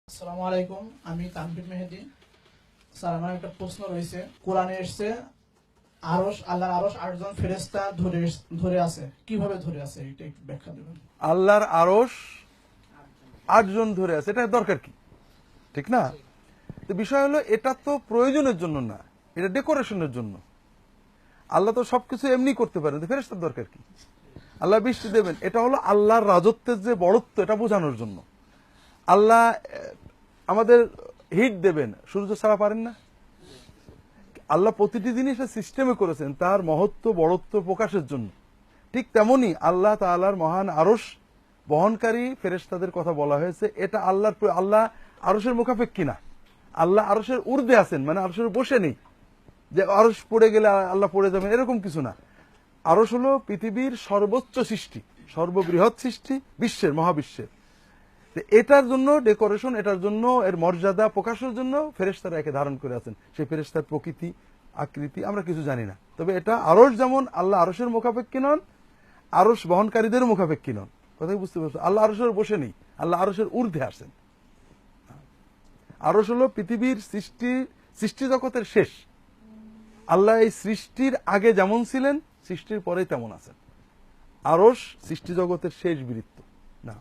আসসালামু আলাইকুম, আমি তানভীর মেহেদী। স্যার, আমার একটা প্রশ্ন রয়েছে। কোরআনে এসেছে আল্লাহর আরশ 8 জন ফেরেশতা ধরে আছে। কিভাবে ধরে আছে এটা একটু ব্যাখ্যা দেবেন। আল্লাহর আরশ 8 জন ধরে আছে, এটা দরকার কি? ঠিক না? তো বিষয় হলো, এটা তো প্রয়োজনের জন্য না, এটা ডেকোরেশনের জন্য। আল্লাহ তো সবকিছু এমনি করতে পারেন, তো ফেরেশতার দরকার কি? আল্লাহ বৃষ্টি দেবেন, এটা হলো আল্লাহর রাজত্বের যে বড়ত্ব, এটা বোঝানোর জন্য। আল্লাহ আমাদের হিট দেবেন, সূর্য ছাড়া পারেন না। আল্লাহ প্রতিটি জিনিস সিস্টেমে করেছেন তার মহত্ব বড়ত্ব প্রকাশের জন্য। ঠিক তেমনি আল্লাহ তাআলার মহান আরশ বহনকারী ফেরেশতাদের কথা বলা হয়েছে। এটা আল্লাহ আরশের মুখাপেক্ষী না। আল্লাহ আরশের ঊর্ধ্বে আছেন, মানে আরশের বসে নেই যে আরশ পড়ে গেলে আল্লাহ পড়ে যাবেন, এরকম কিছু না। আরশ হলো পৃথিবীর সর্বোচ্চ সৃষ্টি, সর্ববৃহৎ সৃষ্টি, বিশ্বের মহাবিশ্বের। এটার জন্য ডেকোরেশন, এটার জন্য এর মর্যাদা প্রকাশের জন্য ফেরেশতারা একে ধারণ করে আছেন। সেই ফেরেশতার প্রকৃতি আকৃতি আমরা কিছু জানি না, তবে এটা আরশ যেমন আল্লাহ আরশের মুখাপেক্ষী নন, আরশ বহনকারীদের মুখাপেক্ষী নন। কথাই বুঝতে পারছো? আল্লাহ আরশের বসে নেই, আল্লাহ আরশের ঊর্ধ্বে আসেন। আরশ হলো পৃথিবীর সৃষ্টি জগতের শেষ। আল্লাহ এই সৃষ্টির আগে যেমন ছিলেন, সৃষ্টির পরেই তেমন আছেন। আরশ সৃষ্টি জগতের শেষ বৃত্ত না।